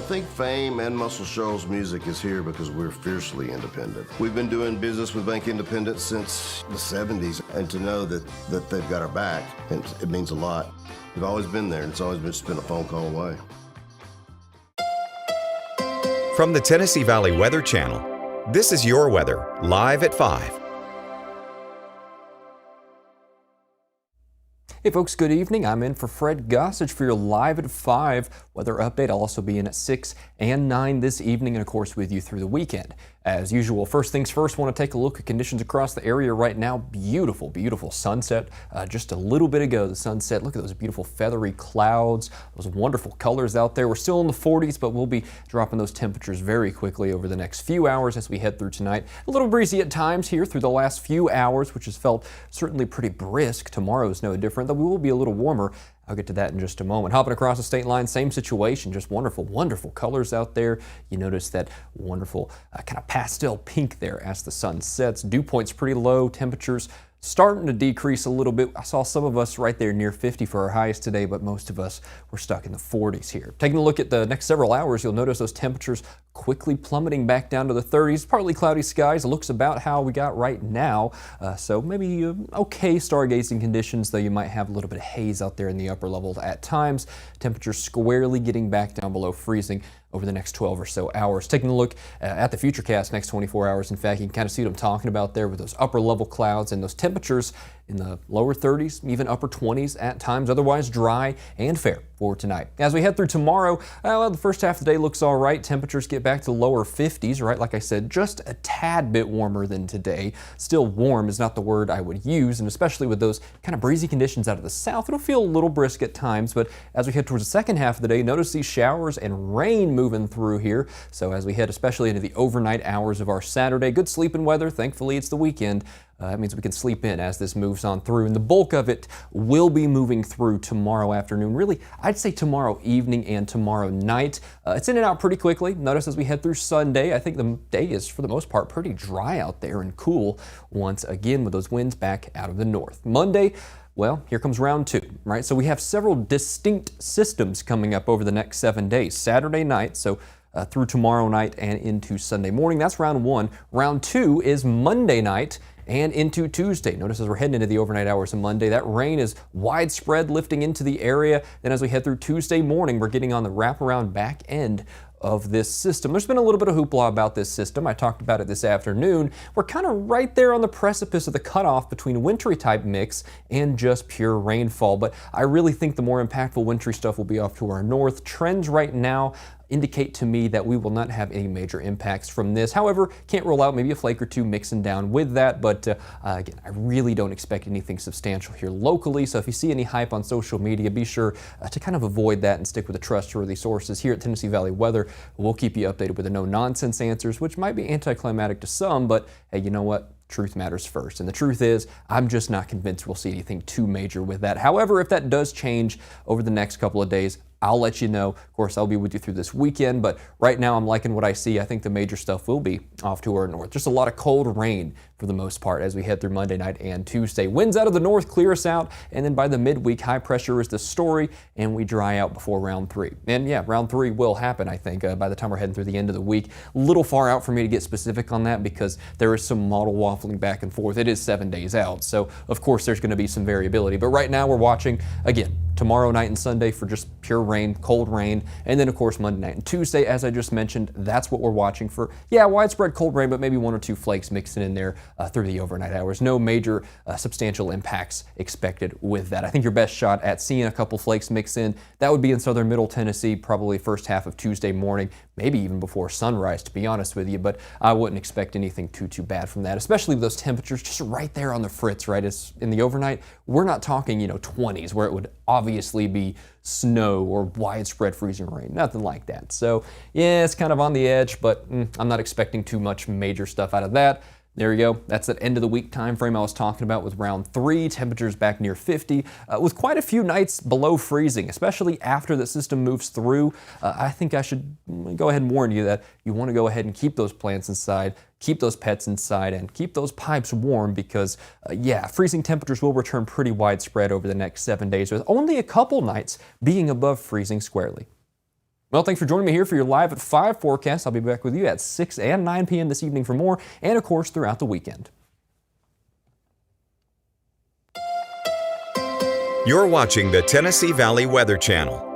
think Fame and Muscle Shoals Music is here because we're fiercely independent. We've been doing business with Bank Independent since the 70s, and to know that they've got our back, it means a lot. We've always been there, and it's always been a phone call away. From the Tennessee Valley Weather Channel, this is your weather, live at 5. Hey folks, good evening. I'm in for Fred Gossage for your Live at 5 weather update. I'll also be in at 6 and 9 this evening, and of course with you through the weekend. As usual, first things first, want to take a look at conditions across the area right now. Beautiful, beautiful sunset. Just a little bit ago, the sunset. Look at those beautiful feathery clouds, those wonderful colors out there. We're still in the 40s, but we'll be dropping those temperatures very quickly over the next few hours as we head through tonight. A little breezy at times here through the last few hours, which has felt certainly pretty brisk. Tomorrow is no different, though we will be a little warmer. I'll get to that in just a moment. Hopping across the state line, same situation, just wonderful, wonderful colors out there. You notice that wonderful kind of pastel pink there as the sun sets. Dew point's pretty low, temperatures starting to decrease a little bit. I saw some of us right there near 50 for our highs today, but most of us were stuck in the 40s here. Taking a look at the next several hours, you'll notice those temperatures quickly plummeting back down to the 30s. Partly cloudy skies. It looks about how we got right now. So maybe okay stargazing conditions, though you might have a little bit of haze out there in the upper levels at times. Temperatures squarely getting back down below freezing over the next 12 or so hours. Taking a look at the futurecast next 24 hours, in fact, you can kind of see what I'm talking about there with those upper level clouds and those temperatures in the lower 30s, even upper 20s at times, otherwise dry and fair for tonight. As we head through tomorrow, well, the first half of the day looks all right. Temperatures get back to lower 50s, right? Like I said, just a tad bit warmer than today. Still warm is not the word I would use, and especially with those kind of breezy conditions out of the south, it'll feel a little brisk at times, but as we head towards the second half of the day, notice these showers and rain moving through here. So as we head especially into the overnight hours of our Saturday, good sleeping weather. Thankfully, it's the weekend. That means we can sleep in as this moves on through, and the bulk of it will be moving through tomorrow afternoon. Really, I'd say tomorrow evening and tomorrow night. It's in and out pretty quickly. Notice as we head through Sunday, I think the day is, for the most part, pretty dry out there and cool once again with those winds back out of the north. Monday, well, here comes round 2, right? So we have several distinct systems coming up over the next 7 days. Saturday night, so through tomorrow night and into Sunday morning. That's round 1. Round 2 is Monday night and into Tuesday. Notice as we're heading into the overnight hours of Monday, that rain is widespread lifting into the area. Then as we head through Tuesday morning, we're getting on the wraparound back end of this system. There's been a little bit of hoopla about this system. I talked about it this afternoon. We're kind of right there on the precipice of the cutoff between wintry type mix and just pure rainfall, but I really think the more impactful wintry stuff will be off to our north. Trends right now indicate to me that we will not have any major impacts from this. However, can't rule out maybe a flake or two mixing down with that, but again, I really don't expect anything substantial here locally, so if you see any hype on social media, be sure to kind of avoid that and stick with the trustworthy sources. Here at Tennessee Valley Weather, we'll keep you updated with the no-nonsense answers, which might be anticlimactic to some, but hey, you know what? Truth matters first. And the truth is, I'm just not convinced we'll see anything too major with that. However, if that does change over the next couple of days, I'll let you know. Of course, I'll be with you through this weekend, but right now I'm liking what I see. I think the major stuff will be off to our north. Just a lot of cold rain for the most part as we head through Monday night and Tuesday. Winds out of the north clear us out, and then by the midweek, high pressure is the story, and we dry out before round 3. And yeah, round 3 will happen, I think, by the time we're heading through the end of the week. A little far out for me to get specific on that because there is some model waffling back and forth. It is 7 days out, so of course there's going to be some variability. But right now we're watching, again, tomorrow night and Sunday for just pure rain, cold rain, and then of course Monday night and Tuesday, as I just mentioned, that's what we're watching for. Yeah, widespread cold rain, but maybe 1 or 2 flakes mixing in there through the overnight hours. No major substantial impacts expected with that. I think your best shot at seeing a couple flakes mix in, that would be in southern middle Tennessee, probably first half of Tuesday morning, maybe even before sunrise, to be honest with you, but I wouldn't expect anything too bad from that, especially with those temperatures just right there on the fritz, right? It's in the overnight, we're not talking, 20s where it would obviously be snow or widespread freezing rain, nothing like that. So yeah, it's kind of on the edge, but I'm not expecting too much major stuff out of that. There you go. That's that end of the week time frame I was talking about with round 3. Temperatures back near 50 with quite a few nights below freezing, especially after the system moves through. I think I should go ahead and warn you that you want to go ahead and keep those plants inside, keep those pets inside, and keep those pipes warm because, yeah, freezing temperatures will return pretty widespread over the next 7 days with only a couple nights being above freezing squarely. Well, thanks for joining me here for your Live at 5 forecast. I'll be back with you at 6 and 9 p.m. this evening for more, and of course throughout the weekend. You're watching the Tennessee Valley Weather Channel.